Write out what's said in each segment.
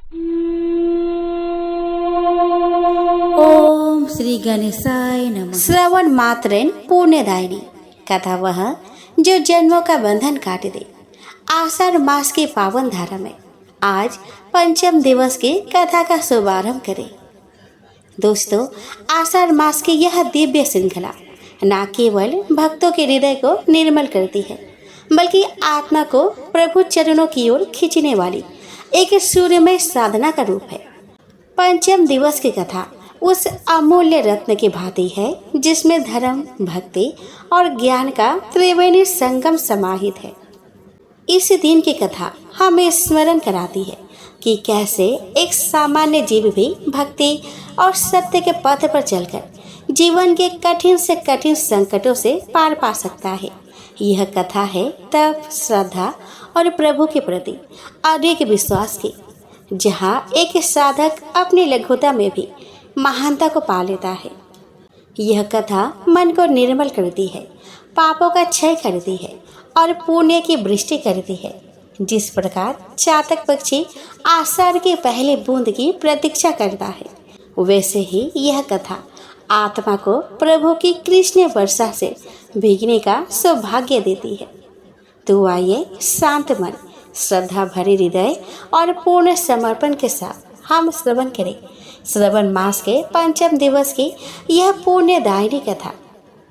ओम श्री गणेशाय नमः। श्रवण मात्रेन पुण्यदायिनी। कथा वह जो जन्मों का बंधन काट दे। आषाढ़ मास के पावन धारा में आज पंचम दिवस की कथा का शुभारंभ करें। दोस्तों, आषाढ़ मास की यह दिव्य श्रृंखला न केवल भक्तों के हृदय को निर्मल करती है, बल्कि आत्मा को प्रभु चरणों की ओर खींचने वाली एक सूर्यमय साधना का रूप है। पंचम दिवस की कथा उस अमूल्य रत्न की भांति है जिसमें धर्म, भक्ति और ज्ञान का त्रिवेणी संगम समाहित है। इस दिन की कथा हमें स्मरण कराती है कि कैसे एक सामान्य जीव भी भक्ति और सत्य के पथ पर चलकर जीवन के कठिन से कठिन संकटों से पार पा सकता है। यह कथा है तप, श्रद्धा और प्रभु के प्रति अडिग विश्वास की, जहाँ एक साधक अपनी लघुता में भी महानता को पा लेता है। यह कथा मन को निर्मल करती है, पापों का क्षय करती है और पुण्य की वृष्टि करती है। जिस प्रकार चातक पक्षी आषाढ़ की पहली बूंद की प्रतीक्षा करता है, वैसे ही यह कथा आत्मा को प्रभु की कृष्ण वर्षा से भीगने का सौभाग्य देती है। तो आइए शांत मन, श्रद्धा भरे हृदय और पूर्ण समर्पण के साथ हम श्रवण करें श्रवण मास के पंचम दिवस की यह पुण्यदायिनी कथा।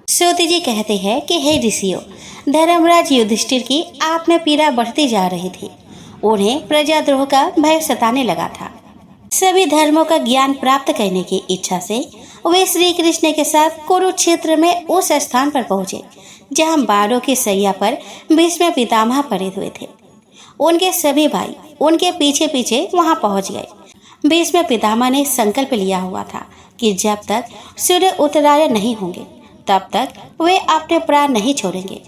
सूत जी कहते हैं कि हे ऋषियों, धर्मराज युधिष्ठिर की आत्म पीड़ा बढ़ती जा रही थी। उन्हें प्रजाद्रोह का भय सताने लगा था। सभी धर्मों का ज्ञान प्राप्त करने की इच्छा से वे श्री कृष्ण के साथ कुरुक्षेत्र में उस स्थान पर पहुंचे जहां बाणों की सैया पर भीष्म पितामह पड़े हुए थे। उनके सभी भाई उनके पीछे पीछे वहां पहुंच गए। भीष्म पितामह ने संकल्प लिया हुआ था कि जब तक सूर्य उत्तरायण नहीं होंगे तब तक वे अपने प्राण नहीं छोड़ेंगे।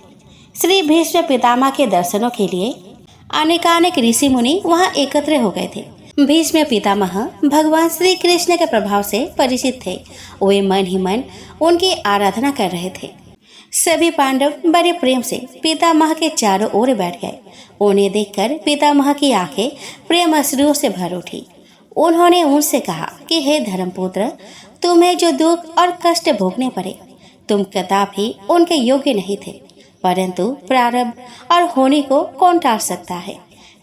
श्री भीष्म पितामह के दर्शनों के लिए अनेकानेक ऋषि मुनि वहां एकत्र हो गए थे। भीष्म पितामह भगवान श्री कृष्ण के प्रभाव से परिचित थे। वे मन ही मन उनकी आराधना कर रहे थे। सभी पांडव बड़े प्रेम से पितामह के चारों ओर बैठ गए। उन्हें देखकर पितामह की आंखें प्रेम अश्रुओं से भर उठी। उन्होंने उनसे कहा कि हे धर्मपुत्र, तुम्हें जो दुख और कष्ट भोगने पड़े, तुम कदापि उनके योग्य नहीं थे, परंतु प्रारब्ध और होने को कौन टाल सकता है।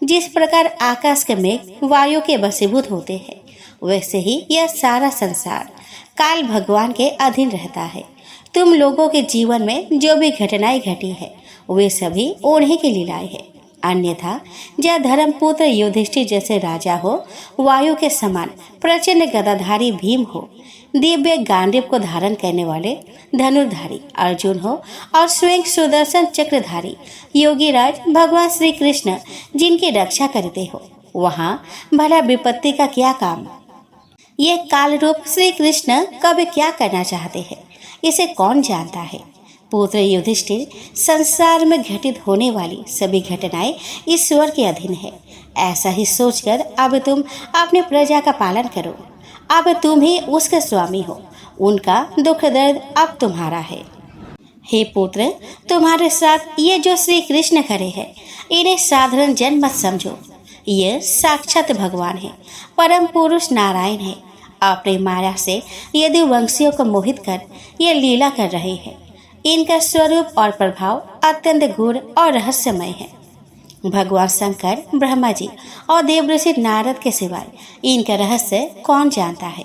जिस प्रकार आकाश के मेघ वायु के वशीभूत होते हैं, वैसे ही यह सारा संसार काल भगवान के अधीन रहता है। तुम लोगों के जीवन में जो भी घटनाएं घटी है, वे सभी उन्हीं की लीलाएं हैं। अन्यथा जब धर्मपुत्र युधिष्ठिर जैसे राजा हो, वायु के समान प्रचंड गदाधारी भीम हो, दिव्य गांडीव को धारण करने वाले धनुर्धारी अर्जुन हो और स्वयं सुदर्शन चक्रधारी योगीराज भगवान श्री कृष्ण जिनकी रक्षा करते हो, वहाँ भला विपत्ति का क्या काम। ये काल रूप श्री कृष्ण कब क्या करना चाहते हैं, इसे कौन जानता है। पुत्र युधिष्ठिर, संसार में घटित होने वाली सभी घटनाएं ईश्वर के अधीन है। ऐसा ही सोचकर अब तुम अपने प्रजा का पालन करो। अब तुम ही उसके स्वामी हो। उनका दुख दर्द अब तुम्हारा है। हे पुत्र, तुम्हारे साथ ये जो श्री कृष्ण खड़े हैं, इन्हें साधारण जन मत समझो। ये साक्षात भगवान है, परम पुरुष नारायण है। अपनी माया से यदि वंशियों को मोहित कर ये लीला कर रहे हैं। इनका स्वरूप और प्रभाव अत्यंत गूढ़ और रहस्यमय है। भगवान शंकर, ब्रह्मा जी और देवऋषि नारद के सिवाय इनका रहस्य कौन जानता है।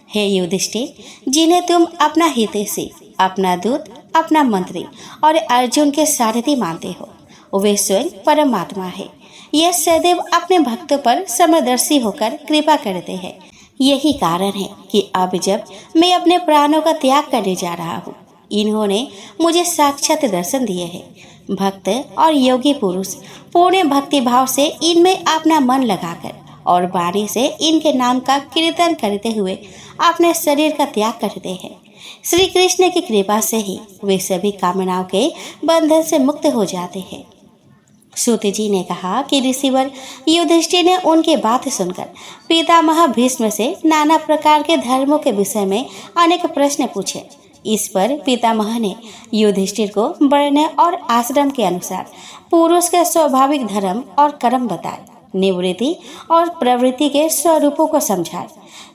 हे युधिष्ठिर, जिन्हें तुम अपना हितैषी, अपना दूत, अपना मंत्री और अर्जुन के सारथी मानते हो, वे स्वयं परमात्मा है। यह सदैव अपने भक्तों पर समदर्शी होकर कृपा करते हैं। यही कारण है कि अब जब मैं अपने प्राणों का त्याग करने जा रहा हूँ, इन्होंने मुझे साक्षात दर्शन दिए हैं। भक्त और योगी पुरुष पूर्ण भक्ति भाव से इनमें अपना मन लगाकर और वाणी से इनके नाम का कीर्तन करते हुए अपने शरीर का त्याग करते हैं। श्री कृष्ण की कृपा से ही वे सभी कामनाओं के बंधन से मुक्त हो जाते हैं। सूत जी ने कहा कि ऋषिवर युधिष्ठिर ने उनकी बात सुनकर पितामह भीष्म से नाना प्रकार के धर्मों के विषय में अनेक प्रश्न पूछे। इस पर पितामह ने युधिष्ठिर को वर्ण और आश्रम के अनुसार पुरुष के स्वाभाविक धर्म और कर्म बताए। निवृत्ति और प्रवृत्ति के स्वरूपों को समझाए।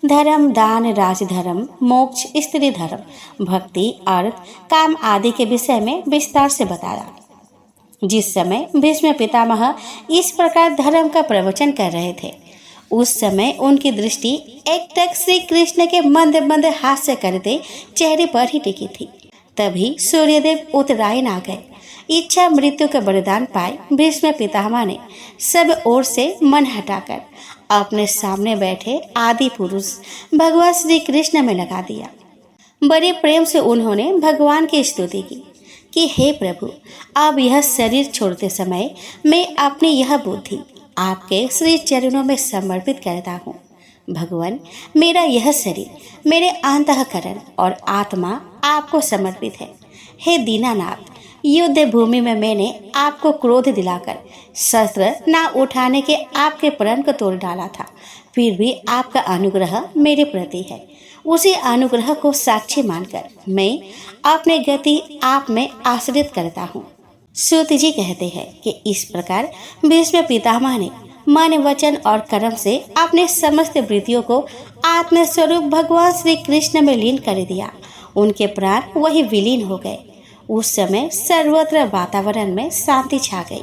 धर्म, दान, राजधर्म, मोक्ष, स्त्री धर्म, भक्ति, अर्थ, काम आदि के विषय में विस्तार से बताया। जिस समय भीष्म पितामह इस प्रकार धर्म का प्रवचन कर रहे थे, उस समय उनकी दृष्टि एकटक श्री कृष्ण के मंद मंद हास्य करते चेहरे पर ही टिकी थी। तभी सूर्यदेव उत्तरायण आ गए। इच्छा मृत्यु का वरदान पाए भीष्म पितामह ने सब ओर से मन हटाकर अपने सामने बैठे आदि पुरुष भगवान श्री कृष्ण में लगा दिया। बड़े प्रेम से उन्होंने भगवान की स्तुति की कि हे प्रभु, अब यह शरीर छोड़ते समय मैं अपनी यह बुद्धि आपके श्री चरणों में समर्पित करता हूँ। भगवान, मेरा यह शरीर, मेरे अंतःकरण और आत्मा आपको समर्पित है। हे दीनानाथ, युद्ध भूमि में मैंने आपको क्रोध दिलाकर शस्त्र न उठाने के आपके प्रण को तोड़ डाला था, फिर भी आपका अनुग्रह मेरे प्रति है। उसी अनुग्रह को साक्षी मानकर मैं अपने गति आप में आश्रित करता हूँ। सूत जी कहते हैं कि इस प्रकार भीष्म पितामह ने मन, वचन और कर्म से अपने समस्त वृत्तियों को आत्मस्वरूप भगवान श्री कृष्ण में लीन कर दिया। उनके प्राण वही विलीन हो गए। उस समय सर्वत्र वातावरण में शांति छा गई।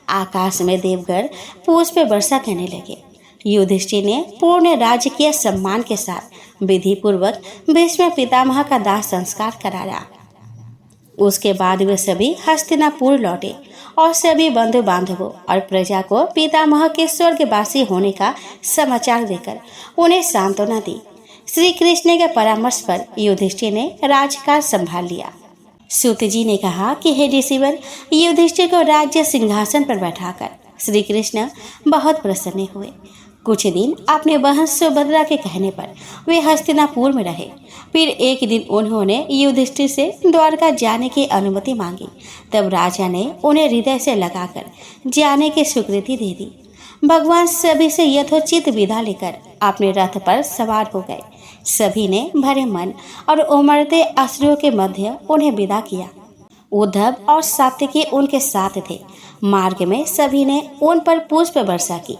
आकाश में देवगण पुष्प वर्षा करने लगे। युधिष्ठिर ने पूर्ण राजकीय सम्मान के साथ विधि पूर्वक भीष्म पितामह का दाह संस्कार कराया। उसके बाद वे सभी हस्तिनापुर लौटे और सभी बंधु बांधवों और प्रजा को पितामह के स्वर्गवासी होने का समाचार देकर उन्हें सांत्वना दी। श्री कृष्ण के परामर्श पर युधिष्ठिर ने राजकाज संभाल लिया। सूत जी ने कहा कि हे ऋषिवर, युधिष्ठिर को राज्य सिंहासन पर बैठाकर श्री कृष्ण बहुत प्रसन्न हुए। कुछ दिन अपने बहन सुभद्रा के कहने पर वे हस्तिनापुर में रहे। फिर एक दिन उन्होंने युधिष्ठिर से द्वारका जाने की अनुमति मांगी। तब राजा ने उन्हें हृदय से लगाकर जाने की स्वीकृति दे दी। भगवान सभी से यथोचित विदा लेकर अपने रथ पर सवार हो गए। सभी ने भरे मन और उमड़ते अश्रुओं के मध्य उन्हें विदा किया। उद्धव और सात्यकी उनके साथ थे। मार्ग में सभी ने उन पर पुष्प वर्षा की।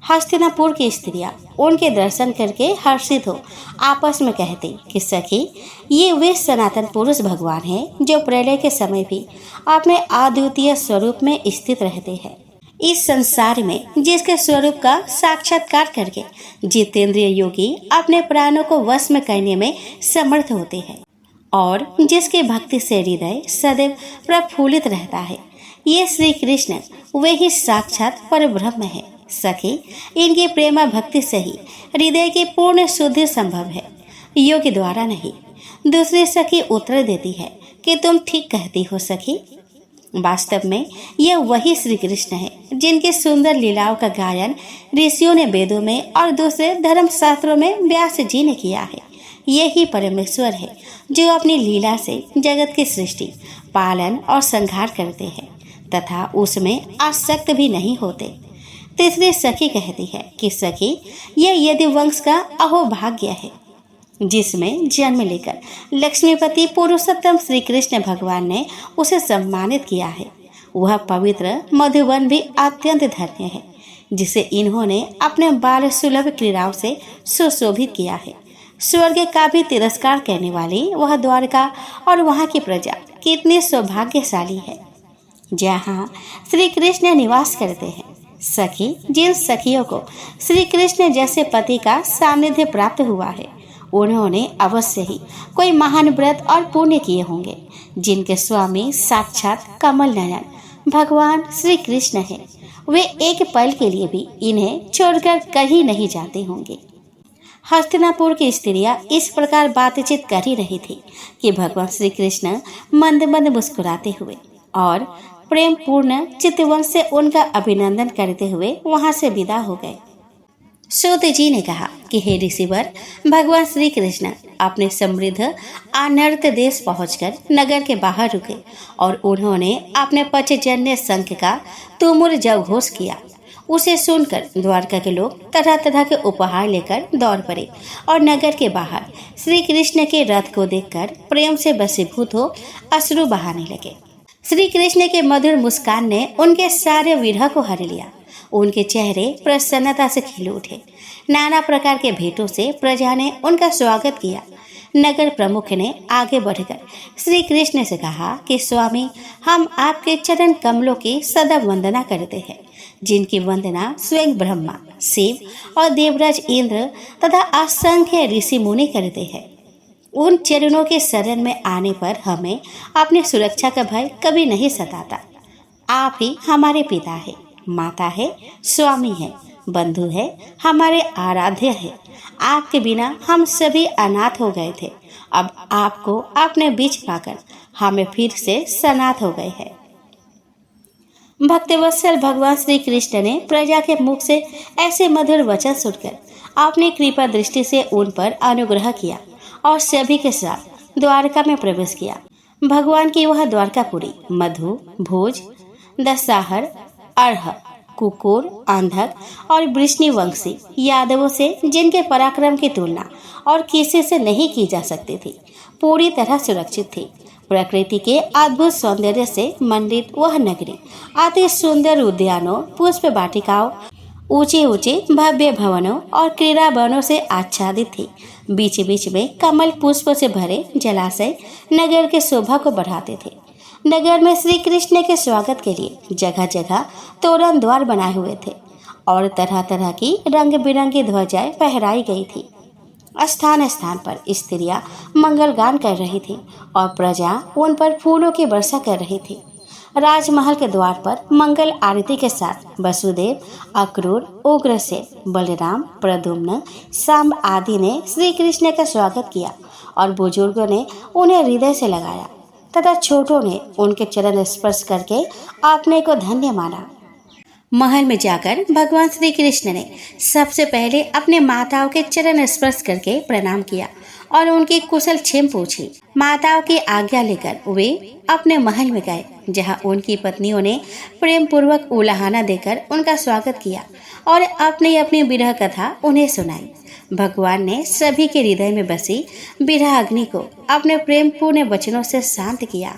हस्तिनापुर की स्त्रियां उनके दर्शन करके हर्षित हो आपस में कहते कि सखी, ये वे सनातन पुरुष भगवान हैं जो प्रलय के समय भी अपने अद्वितीय स्वरूप में स्थित रहते हैं। इस संसार में जिसके स्वरूप का साक्षात्कार करके जितेंद्रिय योगी अपने प्राणों को वश में करने में समर्थ होते हैं और जिसकी भक्ति से हृदय सदैव प्रफुल्लित रहता है, ये श्री कृष्ण वे ही साक्षात परब्रह्म है। सखी, इनकी प्रेमा भक्ति से ही हृदय की पूर्ण शुद्धि संभव है, योग द्वारा नहीं। दूसरी सखी उत्तर देती है कि तुम ठीक कहती हो सखी। वास्तव में यह वही श्री कृष्ण है जिनकी सुंदर लीलाओं का गायन ऋषियों ने वेदों में और दूसरे धर्म शास्त्रों में व्यास जी ने किया है। यही परमेश्वर है जो अपनी लीला से जगत की सृष्टि, पालन और संहार करते हैं तथा उसमें आसक्त भी नहीं होते। तीसरी सखी कहती है कि सखी, यह यदुवंश का अहोभाग्य है जिसमें जन्म लेकर लक्ष्मीपति पुरुषोत्तम श्री कृष्ण भगवान ने उसे सम्मानित किया है। वह पवित्र मधुवन भी अत्यंत धन्य है जिसे इन्होंने अपने बाल सुलभ क्रीड़ाओं से सुशोभित किया है। स्वर्ग का भी तिरस्कार करने वाली वह द्वारका और वहाँ की प्रजा कितनी सौभाग्यशाली है जहाँ श्री कृष्ण निवास करते हैं। सखी, जिन सखियों को श्री कृष्ण जैसे पति का सानिध्य प्राप्त हुआ है, उन्होंने अवश्य ही कोई महान व्रत और पुण्य किए होंगे जिनके स्वामी साक्षात कमल नयन भगवान श्री कृष्ण है। वे एक पल के लिए भी इन्हें छोड़कर कहीं नहीं जाते होंगे। हस्तिनापुर की स्त्रियां इस प्रकार बातचीत कर ही रही थी कि भगवान श्री कृष्ण मंद मंद मुस्कुराते हुए और प्रेम पूर्ण चित्तवन से उनका अभिनंदन करते हुए वहां से विदा हो गए। सूत जी ने कहा कि हे ऋषिवर, भगवान श्री कृष्ण अपने समृद्ध अनर्त देश पहुंचकर नगर के बाहर रुके और उन्होंने अपने पचजन्य शंख का तुमुल जयघोष किया। उसे सुनकर द्वारका के लोग तरह तरह के उपहार लेकर दौड़ पड़े और नगर के बाहर श्री कृष्ण के रथ को देखकर प्रेम से वशीभूत हो अश्रु बहाने लगे। श्री कृष्ण के मधुर मुस्कान ने उनके सारे विरह को हर लिया। उनके चेहरे प्रसन्नता से खिल उठे। नाना प्रकार के भेंटों से प्रजा ने उनका स्वागत किया। नगर प्रमुख ने आगे बढ़कर श्री कृष्ण से कहा कि स्वामी, हम आपके चरण कमलों की सदा वंदना करते हैं, जिनकी वंदना स्वयं ब्रह्मा, शिव और देवराज इंद्र तथा असंख्य ऋषि मुनि करते हैं। उन चरणों के शरण में आने पर हमें अपनी सुरक्षा का भय कभी नहीं सताता। आप ही हमारे पिता है, माता है, स्वामी है, बंधु है, हमारे आराध्य है। आपके बिना हम सभी अनाथ हो गए थे। अब आपको अपने बीच पाकर हमें फिर से सनाथ हो गए हैं। भक्तवत्सल भगवान श्री कृष्ण ने प्रजा के मुख से ऐसे मधुर वचन सुनकर अपनी कृपा दृष्टि से उन पर अनुग्रह किया और सभी के साथ द्वारका में प्रवेश किया। भगवान की वह द्वारकापुरी मधु, भोज, दसाहर, अर्ह, कुकुर, अंधक और वृष्णिवंशी यादवों से, जिनके पराक्रम की तुलना और किसी से नहीं की जा सकती थी, पूरी तरह सुरक्षित थी। प्रकृति के अद्भुत सौंदर्य से मंडित वह नगरी अति सुंदर उद्यानों, पुष्प वाटिकाओं, ऊंचे ऊंचे भव्य भवनों और क्रीड़ा वनों से आच्छादित थी। बीच बीच में कमल पुष्पों से भरे जलाशय नगर के शोभा को बढ़ाते थे। नगर में श्री कृष्ण के स्वागत के लिए जगह जगह तोरण द्वार बनाए हुए थे और तरह तरह की रंग बिरंगी ध्वजाएं फहराई गई थी। स्थान स्थान पर स्त्रियां मंगल गान कर रही थी और प्रजा उन पर फूलों की वर्षा कर रही थी। राजमहल के द्वार पर मंगल आरती के साथ वसुदेव, अक्रूर, उग्रसेन, बलराम, प्रद्युम्न, सांब आदि ने श्री कृष्ण का स्वागत किया और बुजुर्गों ने उन्हें हृदय से लगाया तथा छोटों ने उनके चरण स्पर्श करके अपने को धन्य माना। महल में जाकर भगवान श्री कृष्ण ने सबसे पहले अपने माताओं के चरण स्पर्श करके प्रणाम किया और उनकी कुशल क्षेम पूछी। माताओं की आज्ञा लेकर वे अपने महल में गए, जहां उनकी पत्नियों ने प्रेम पूर्वक उलाहना देकर उनका स्वागत किया और अपनी अपनी विरह कथा उन्हें सुनाई। भगवान ने सभी के हृदय में बसी विरह अग्नि को अपने प्रेमपूर्ण वचनों से शांत किया।